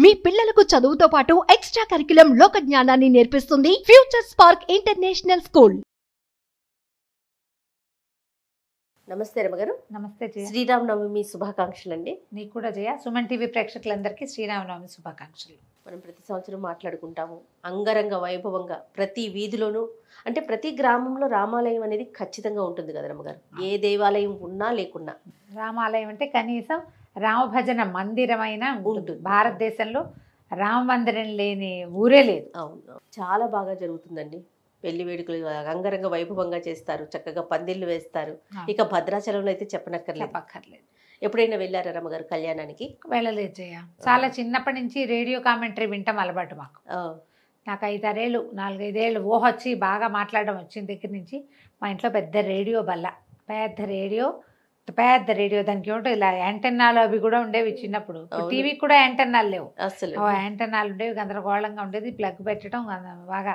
మీ పిల్లలకు చదువుతో పాటు ఎక్స్ట్రా కరిక్యులం లోక జ్ఞానాన్ని నేర్పిస్తుంది ఫ్యూచర్ స్పార్క్ ఇంటర్నేషనల్ స్కూల్. నమస్తే రమగారు. నమస్తే జయ. శ్రీరామనవమి శుభాకాంక్షలు అండి. నీకు కూడా జయ. సుమన్ టీవీ ప్రేక్షకులందరికీ శ్రీరామనవమి శుభాకాంక్షలు. మనం ప్రతి సంవత్సరం మాట్లాడుకుంటాము అంగరంగ వైభవంగా ప్రతి వీధిలోనూ, అంటే ప్రతి గ్రామంలో రామాలయం అనేది ఖచ్చితంగా ఉంటుంది కదా రమగారు. ఏ దేవాలయం ఉన్నా లేకున్నా రామాలయం అంటే కనీసం రామభజన మందిరమైన ఉంటుంది. భారతదేశంలో రామ మందిరం లేని ఊరే లేదు. అవును, చాలా బాగా జరుగుతుందండి. పెళ్లి వేడుకలు అంగరంగ వైభవంగా చేస్తారు, చక్కగా పందిళ్ళు వేస్తారు. ఇక భద్రాచలంలో అయితే చెప్పనక్కర్లేదు. ఎప్పుడైనా వెళ్ళారా రమగారు కళ్యాణానికి? వెళ్ళలేదు జయ. చాలా చిన్నప్పటి నుంచి రేడియో కామెంటరీ వింటాం అలవాటు మాకు. నాకు 4-5 ఏళ్ళు ఊహ వచ్చి బాగా మాట్లాడడం వచ్చిన దగ్గర నుంచి మా ఇంట్లో పెద్ద రేడియో బల్ల, పెద్ద రేడియో దానికి ఏమిటో ఇలా యాంటెన్నాలు అవి కూడా ఉండేవి చిన్నప్పుడు. టీవీ కూడా యాంటెన్నాలు లేవు, అసలు యాంటెన్నాలు ఉండేవి, గందరగోళంగా ఉండేది. ప్లగ్ పెట్టడం బాగా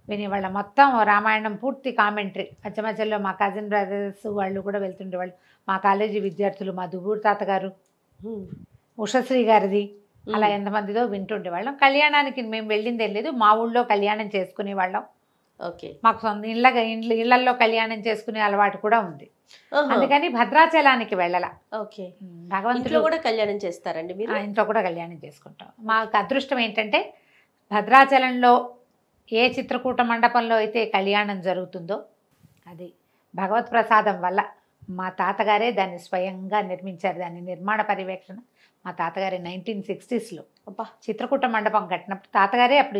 వినేవాళ్ళం. మొత్తం రామాయణం పూర్తి కామెంటరీ. మధ్య మధ్యలో మా కజిన్ బ్రదర్స్ వాళ్ళు కూడా వెళ్తుండేవాళ్ళు. మా కాలేజీ విద్యార్థులు, మా దువ్వూరు తాతగారు, ఉషశ్రీ గారిది, అలా ఎంతమందిదో వింటుండేవాళ్ళం. కళ్యాణానికి మేము వెళ్ళిందే లేదు, మా ఊళ్ళో కళ్యాణం చేసుకునేవాళ్ళం. ఓకే, మాకు సొంత ఇళ్లల్లో కళ్యాణం చేసుకునే అలవాటు కూడా ఉంది. అందుకని భద్రాచలానికి వెళ్ళాల. ఓకే, భగవంతుడు కూడా కళ్యాణం చేస్తారండి మీరు? ఇంట్లో కూడా కళ్యాణం చేసుకుంటాం. మాకు అదృష్టం ఏంటంటే భద్రాచలంలో ఏ చిత్రకూట మండపంలో అయితే కళ్యాణం జరుగుతుందో అది భగవత్ ప్రసాదం వల్ల. మా తాతగారే దాన్ని స్వయంగా నిర్మించారు. దాని నిర్మాణ పర్యవేక్షణ మా తాతగారే 1960sలో చిత్రకూట మండపం కట్టినప్పుడు తాతగారే అప్పుడు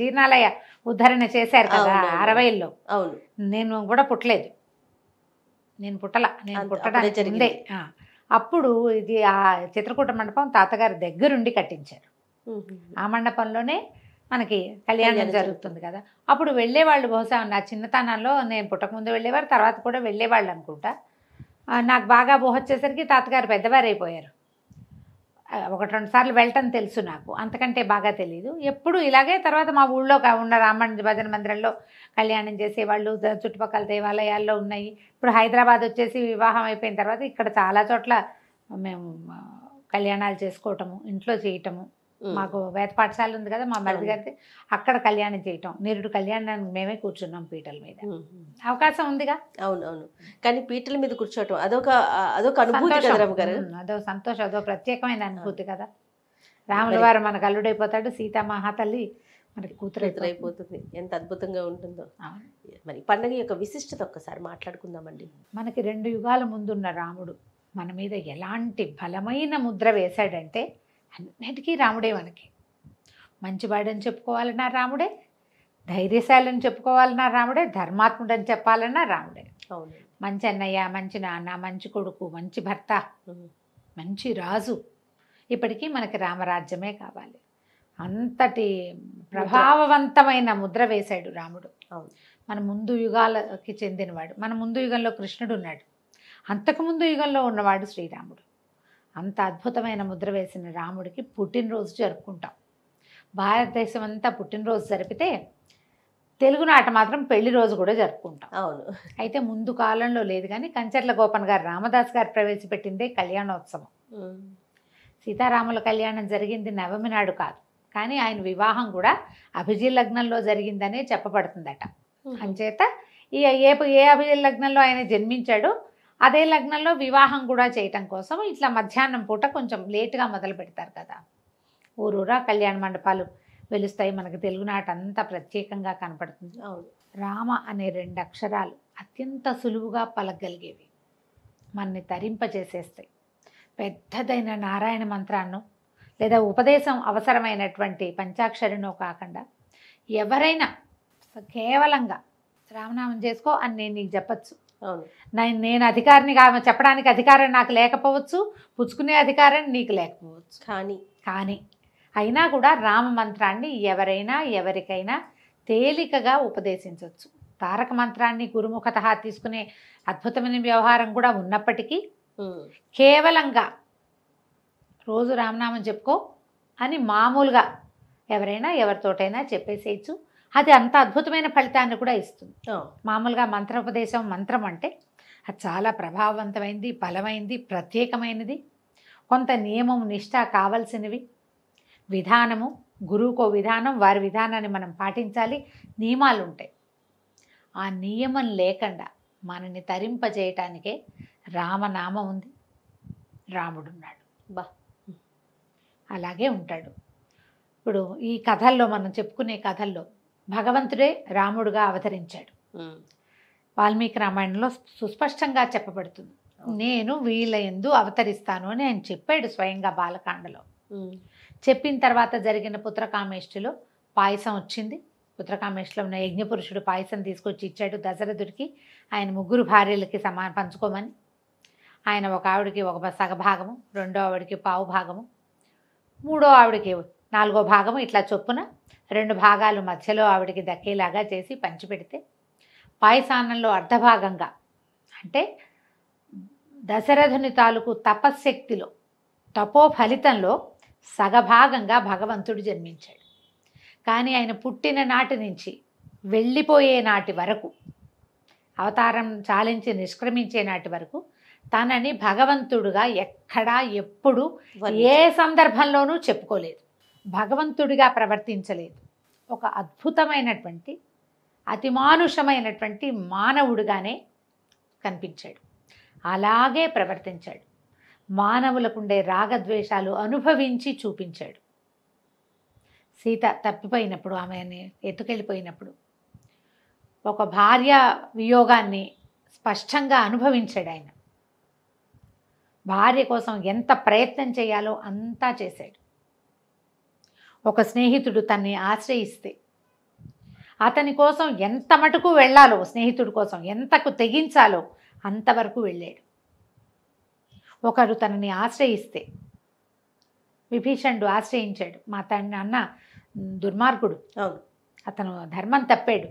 జీర్ణాలయ ఉద్ధరణ చేశారు కదా 60లో. అవును, నేను కూడా పుట్టలేదు, నేను పుట్టడానికి ఉండే. అప్పుడు ఇది ఆ చిత్రకూట మండపం తాతగారి దగ్గరుండి కట్టించారు. ఆ మండపంలోనే మనకి కళ్యాణం జరుగుతుంది కదా. అప్పుడు వెళ్ళేవాళ్ళు, బహుశా నా చిన్నతనంలో, నేను పుట్టకముందు వెళ్ళేవారు, తర్వాత కూడా వెళ్ళేవాళ్ళు అనుకుంటా. నాకు బాగా ఊహ వచ్చేసరికి తాతగారు పెద్దవారు అయిపోయారు. 1-2 సార్లు వెళ్ళటం తెలుసు నాకు, అంతకంటే బాగా తెలీదు. ఎప్పుడు ఇలాగే తర్వాత మా ఊళ్ళో ఉన్న భజన మందిరంలో కళ్యాణం చేసేవాళ్ళు. చుట్టుపక్కల దేవాలయాల్లో ఉన్నాయి. ఇప్పుడు హైదరాబాద్ వచ్చేసి వివాహం అయిపోయిన తర్వాత ఇక్కడ చాలా చోట్ల మేము కళ్యాణాలు చేసుకోవటము, ఇంట్లో చేయటము. మాకు వేద పాఠశాల ఉంది కదా మా మరిది గారికి, అక్కడ కళ్యాణం చేయటం. నిరుడు కళ్యాణానికి మేమే కూర్చున్నాం పీటల మీద. అవకాశం ఉందిగా. అవునవును, కానీ పీటల మీద కూర్చోవటం అదొక అనుభూతి కదా రమగారు. అదో సంతోషం, అదో ప్రత్యేకమైన అనుభూతి కదా. రాముల వారు మనకు అల్లుడైపోతాడు, సీతామహాతల్లి మనకి కూతురు అయిపోతుంది. ఎంత అద్భుతంగా ఉంటుందో. మరి పండుగ యొక్క విశిష్టత ఒక్కసారి మాట్లాడుకుందామండి. మనకి 2 యుగాల ముందున్న రాముడు మన మీద ఎలాంటి బలమైన ముద్ర వేశాడంటే, అన్నిటికీ రాముడే. మనకి మంచివాడని చెప్పుకోవాలన్నా రాముడే, ధైర్యశాలని చెప్పుకోవాలన్నా రాముడే, ధర్మాత్ముడని చెప్పాలన్నా రాముడే. మంచి అన్నయ్య, మంచి నాన్న, మంచి కొడుకు, మంచి భర్త, మంచి రాజు. ఇప్పటికీ మనకి రామరాజ్యమే కావాలి. అంతటి ప్రభావవంతమైన ముద్ర వేశాడు రాముడు. మన ముందు యుగాలకి చెందినవాడు. మన ముందు యుగంలో కృష్ణుడు ఉన్నాడు, అంతకుముందు యుగంలో ఉన్నవాడు శ్రీరాముడు. అంత అద్భుతమైన ముద్ర వేసిన రాముడికి పుట్టినరోజు జరుపుకుంటాం. భారతదేశం అంతా పుట్టినరోజు జరిపితే తెలుగునాట మాత్రం పెళ్లి రోజు కూడా జరుపుకుంటాం. అవును, అయితే ముందు కాలంలో లేదు, కానీ కంచర్ల గోపన్ గారు, రామదాస్ గారు ప్రవేశపెట్టిందే కళ్యాణోత్సవం. సీతారాముల కళ్యాణం జరిగింది నవమి నాడు కాదు, కానీ ఆయన వివాహం కూడా అభిజిత్ లగ్నంలో జరిగిందనే చెప్పబడుతుందట. అంచేత ఏ అభిజిత్ లగ్నంలో ఆయన జన్మించాడో అదే లగ్నంలో వివాహం కూడా చేయటం కోసం ఇట్లా మధ్యాహ్నం పూట కొంచెం లేటుగా మొదలు పెడతారు కదా. ఊరూరా కళ్యాణ మండపాలు వెలుస్తాయి. మనకి తెలుగునాట అంతా ప్రత్యేకంగా కనపడుతుంది. రామ అనే 2 అక్షరాలు అత్యంత సులువుగా పలకగలిగేవి, మనని తరింపచేసేస్తాయి. పెద్దదైన నారాయణ మంత్రాన్నో లేదా ఉపదేశం అవసరమైనటువంటి పంచాక్షరినో కాకుండా ఎవరైనా కేవలంగా రామనామం చేసుకో అని నేను నీకు చెప్పచ్చు. నేను అధికారిని చెప్పడానికి అధికారం నాకు లేకపోవచ్చు, పుచ్చుకునే అధికారం నీకు లేకపోవచ్చు. కానీ అయినా కూడా రామ మంత్రాన్ని ఎవరైనా ఎవరికైనా తేలికగా ఉపదేశించవచ్చు. తారక మంత్రాన్ని గురుముఖతః తీసుకునే అద్భుతమైన వ్యవహారం కూడా ఉన్నప్పటికీ కేవలంగా రోజు రామనామం చెప్పుకో అని మామూలుగా ఎవరైనా ఎవరితోటైనా చెప్పేసేయచ్చు. అది అంత అద్భుతమైన ఫలితాన్ని కూడా ఇస్తుంది. మామూలుగా మంత్రోపదేశం, మంత్రం అంటే అది చాలా ప్రభావవంతమైనది, బలమైనది, ప్రత్యేకమైనది. కొంత నియమం, నిష్ఠ కావలసినవి. విధానము, గురువుకో విధానం, వారి విధానాన్ని మనం పాటించాలి, నియమాలు ఉంటాయి. ఆ నియమం లేకుండా మనని తరింపజేయటానికే రామనామం ఉంది, రాముడున్నాడు. బా అలాగే ఉంటాడు. ఇప్పుడు ఈ కథల్లో మనం చెప్పుకునే కథల్లో భగవంతుడే రాముడుగా అవతరించాడు. వాల్మీకి రామాయణంలో సుస్పష్టంగా చెప్పబడుతుంది. నేను వీళ్ళ యందు అవతరిస్తాను అని ఆయన చెప్పాడు స్వయంగా బాలకాండలో. చెప్పిన తర్వాత జరిగిన పుత్రకామేష్టిలో పాయసం వచ్చింది. పుత్రకామేష్టిలో ఉన్న యజ్ఞపురుషుడు పాయసం తీసుకొచ్చి ఇచ్చాడు దశరథుడికి. ఆయన 3 భార్యలకి పంచుకోమని. ఆయన ఒక ఆవిడికి ఒక సగభాగము, రెండో ఆవిడికి పావు భాగము, మూడో ఆవిడికి 4వ భాగము, ఇట్లా చొప్పున 2 భాగాలు మధ్యలో ఆవిడికి దక్కేలాగా చేసి పంచిపెడితే పాయసాన్నంలో అర్ధభాగంగా, అంటే దశరథుని తాలూకు తపశ్శక్తిలో, తపో ఫలితంలో సగభాగంగా భగవంతుడు జన్మించాడు. కానీ ఆయన పుట్టిన నాటి నుంచి వెళ్ళిపోయే నాటి వరకు, అవతారం చాలించి నిష్క్రమించే నాటి వరకు తనని భగవంతుడుగా ఎక్కడా ఎప్పుడు ఏ సందర్భంలోనూ చెప్పుకోలేదు, భగవంతుడిగా ప్రవర్తించలేదు. ఒక అద్భుతమైనటువంటి అతిమానుషమైనటువంటి మానవుడిగానే కనిపించాడు, అలాగే ప్రవర్తించాడు. మానవులకుండే రాగద్వేషాలు అనుభవించి చూపించాడు. సీత తప్పిపోయినప్పుడు, ఆమెని ఎత్తుకెళ్ళిపోయినప్పుడు ఒక భార్య వియోగాన్ని స్పష్టంగా అనుభవించాడు ఆయన. భార్య కోసం ఎంత ప్రయత్నం చేయాలో అంతా చేశాడు. ఒక స్నేహితుడు తన్ని ఆశ్రయిస్తే అతని కోసం ఎంత మటుకు వెళ్ళాలో, స్నేహితుడి కోసం ఎంతకు తెగించాలో అంతవరకు వెళ్ళాడు. ఒకరు తనని ఆశ్రయిస్తే, విభీషణుడు ఆశ్రయించాడు. మా అన్న దుర్మార్గుడు, అతను ధర్మం తప్పాడు,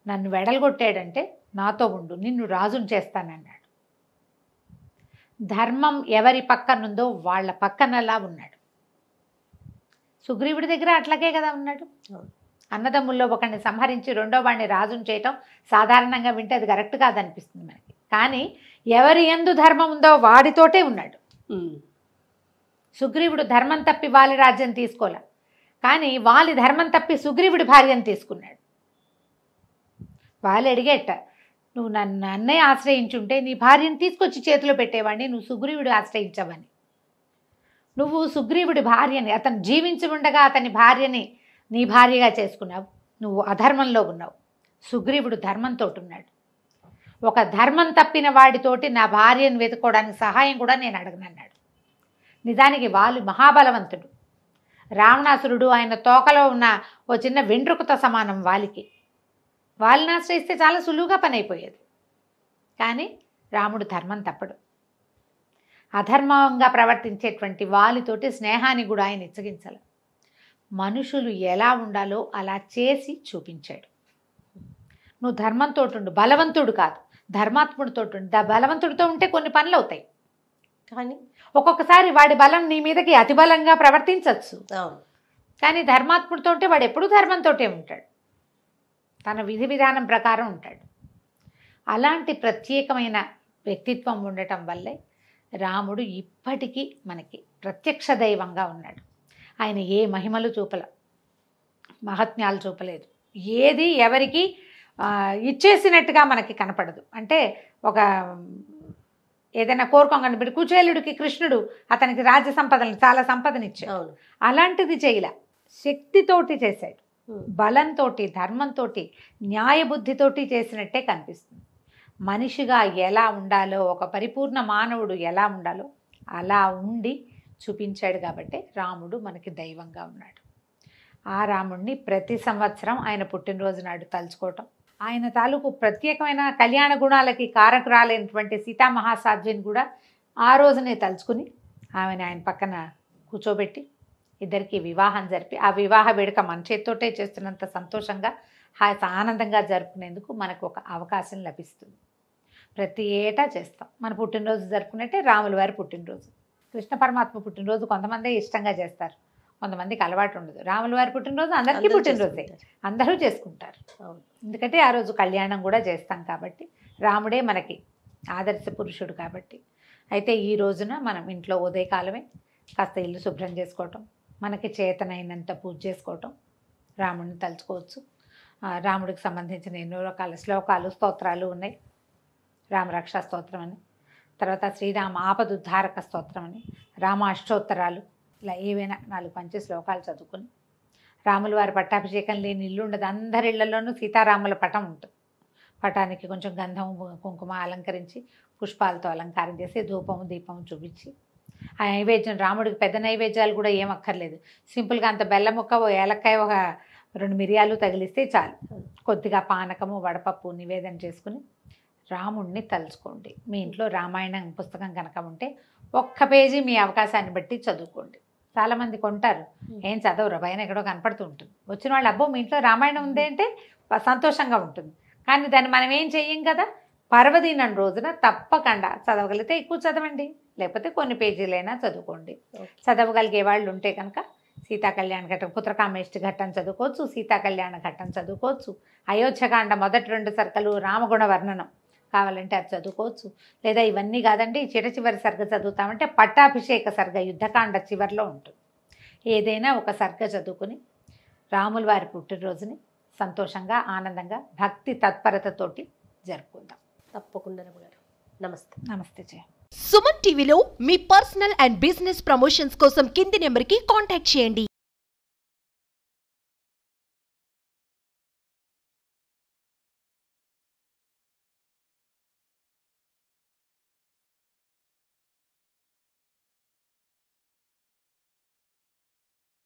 నన్ను వెడలగొట్టాడంటే నాతో ఉండు, నిన్ను రాజును చేస్తానన్నాడు. ధర్మం ఎవరి పక్కనుందో వాళ్ళ పక్కనలా ఉన్నాడు. సుగ్రీవుడి దగ్గర అట్లాగే కదా ఉన్నాడు. అన్నదమ్ముల్లో ఒకరిని సంహరించి రెండో వాడిని రాజును చేయటం సాధారణంగా వింటే అది కరెక్ట్ కాదనిపిస్తుంది మనకి. కానీ ఎవరి యందు ధర్మం ఉందో వాడితోటే ఉన్నాడు. సుగ్రీవుడు ధర్మం తప్పి వాలి రాజ్యం తీసుకోలే, కానీ వాలి ధర్మం తప్పి సుగ్రీవుడి భార్యను తీసుకున్నాడు. వాళ్ళు అడిగేట, నువ్వు నన్ను అన్నయ్య ఆశ్రయించుంటే నీ భార్యను తీసుకొచ్చి చేతిలో పెట్టేవాడిని, నువ్వు సుగ్రీవుడు ఆశ్రయించవని. నువ్వు సుగ్రీవుడి భార్యని, అతను జీవించి ఉండగా అతని భార్యని నీ భార్యగా చేసుకున్నావు, నువ్వు అధర్మంలో ఉన్నావు. సుగ్రీవుడు ధర్మంతో ఉన్నాడు. ఒక ధర్మం తప్పిన వాడితోటి నా భార్యను వెతుక్కోవడానికి సహాయం కూడా నేను అడగనన్నాడు. నిజానికి వాళ్ళు మహాబలవంతుడు. రావణాసురుడు ఆయన తోకలో ఉన్న ఓ చిన్న వెంట్రుకతో సమానం వాలికి. వాళ్ళని ఆశ్రయిస్తే చాలా సులువుగా పని అయిపోయేది. కానీ రాముడు ధర్మం తప్పడు. అధర్మంగా ప్రవర్తించేటువంటి వాలితోటి స్నేహాన్ని కూడా ఆయన ఇచ్చగించాలి. మనుషులు ఎలా ఉండాలో అలా చేసి చూపించాడు. నువ్వు ధర్మంతో ఉండు, బలవంతుడు కాదు, ధర్మాత్ముడితో ఉండు. బలవంతుడితో ఉంటే కొన్ని పనులు అవుతాయి, కానీ ఒక్కొక్కసారి వాడి బలం నీ మీదకి అతి బలంగా ప్రవర్తించవచ్చు. కానీ ధర్మాత్ముడితో ఉంటే వాడు ఎప్పుడూ ధర్మంతోటే ఉంటాడు, తన విధి విధానం ప్రకారం ఉంటాడు. అలాంటి ప్రత్యేకమైన వ్యక్తిత్వం ఉండటం వల్లే రాముడు ఇప్పటికీ మనకి ప్రత్యక్ష దైవంగా ఉన్నాడు. ఆయన ఏ మహిమలు చూపల, మహత్యాలు చూపలేదు, ఏది ఎవరికి ఇచ్చేసినట్టుగా మనకి కనపడదు. అంటే ఒక ఏదైనా కోరుకోగానే ఇప్పుడు కుచేలుడికి కృష్ణుడు అతనికి రాజ్య సంపదలు చాలా సంపదనిచ్చాడు, అలాంటిది చేయలే, శక్తితోటి చేశాడు, బలంతో, ధర్మంతో, న్యాయబుద్ధితోటి చేసినట్టే కనిపిస్తుంది. మనిషిగా ఎలా ఉండాలో, ఒక పరిపూర్ణ మానవుడు ఎలా ఉండాలో అలా ఉండి చూపించాడు. కాబట్టి రాముడు మనకి దైవంగా ఉన్నాడు. ఆ రాముడిని ప్రతి సంవత్సరం ఆయన పుట్టినరోజు నాడు తలుచుకోవటం, ఆయన తాలూకు ప్రత్యేకమైన కళ్యాణ గుణాలకి కారకురాలైనటువంటి సీతామహాసాధ్విని కూడా ఆ రోజునే తలుచుకుని ఆమెను ఆయన పక్కన కూర్చోబెట్టి ఇద్దరికి వివాహం జరిపి, ఆ వివాహ వేడుక మన చేత్తోటే చేస్తున్నంత సంతోషంగా ఆనందంగా జరుపుకునేందుకు మనకు ఒక అవకాశం లభిస్తుంది. ప్రతి ఏటా చేస్తాం. మన పుట్టినరోజు జరుపుకున్నట్టే రాముల వారి పుట్టినరోజు, కృష్ణ పరమాత్మ పుట్టినరోజు కొంతమంది ఇష్టంగా చేస్తారు, కొంతమందికి అలవాటు ఉండదు. రాముల వారి పుట్టినరోజు అందరికీ పుట్టినరోజే, అందరూ చేసుకుంటారు. ఎందుకంటే ఆ రోజు కళ్యాణం కూడా చేస్తాం కాబట్టి, రాముడే మనకి ఆదర్శ పురుషుడు కాబట్టి. అయితే ఈ రోజున మనం ఇంట్లో ఉదయకాలమే కాస్త ఇల్లు శుభ్రం చేసుకోవటం, మనకి చేతనైనంత పూజ చేసుకోవటం, రాముడిని తలుచుకోవచ్చు. రాముడికి సంబంధించిన ఎన్నో రకాల శ్లోకాలు, స్తోత్రాలు ఉన్నాయి. రామరక్షా స్తోత్రం అని, తర్వాత శ్రీరామ ఆపదుద్ధారక స్తోత్రం అని, రామ అష్టోత్తరాలు, ఇలా ఏవైనా 4-5 శ్లోకాలు చదువుకుని, రాముల వారి పట్టాభిషేకం లేని ఇల్లు ఉండదు. అందరి ఇళ్లలోనూ సీతారాముల పటం ఉంటుంది. పటానికి కొంచెం గంధం కుంకుమ అలంకరించి, పుష్పాలతో అలంకారం చేసి, ధూపము దీపము చూపించి, ఆ నైవేద్యం రాముడికి పెద్ద నైవేద్యాలు కూడా ఏం అక్కర్లేదు. సింపుల్గా అంత బెల్లం ముక్క, ఓ ఏలక్కాయ, ఒక 2 మిరియాలు తగిలిస్తే చాలు. కొద్దిగా పానకము, వడపప్పు నివేదన చేసుకుని రాముడిని తలుచుకోండి. మీ ఇంట్లో రామాయణం పుస్తకం కనుక ఉంటే 1 పేజీ మీ అవకాశాన్ని బట్టి చదువుకోండి. చాలామంది కొంటారు, ఏం చదవరు, పైన ఎక్కడో కనపడుతూ ఉంటుంది. వచ్చిన వాళ్ళు అబ్బో మీ ఇంట్లో రామాయణం ఉంది అంటే సంతోషంగా ఉంటుంది. కానీ దాన్ని మనం ఏం చెయ్యం కదా. పర్వదినం రోజున తప్పకుండా చదవగలిగితే ఎక్కువ చదవండి, లేకపోతే కొన్ని పేజీలైనా చదువుకోండి. చదవగలిగే వాళ్ళు ఉంటే కనుక సీతా కళ్యాణ ఘట్టం, పుత్రకామేష్టి ఘట్టం చదువుకోవచ్చు, సీతా కళ్యాణ ఘట్టం చదువుకోవచ్చు, అయోధ్యకాండ మొదటి 2 సర్గలు, రామగుణ వర్ణనం కావాలంటే అది చదువుకోవచ్చు. లేదా ఇవన్నీ కాదండి, చివరి సర్గ చదువుతామంటే పట్టాభిషేక సర్గ యుద్ధకాండ చివరిలో ఉంటుంది. ఏదైనా ఒక సర్గ చదువుకుని రాముల వారి పుట్టినరోజుని సంతోషంగా, ఆనందంగా, భక్తి తత్పరతతోటి జరుపుకుందాం. తప్పకుండా రమ్మగారు. నమస్తే. నమస్తే జయ. సుమన్ టీవీలో మీ పర్సనల్ అండ్ బిజినెస్ ప్రమోషన్స్ కోసం కింది నెంబర్కి కాంటాక్ట్ చేయండి.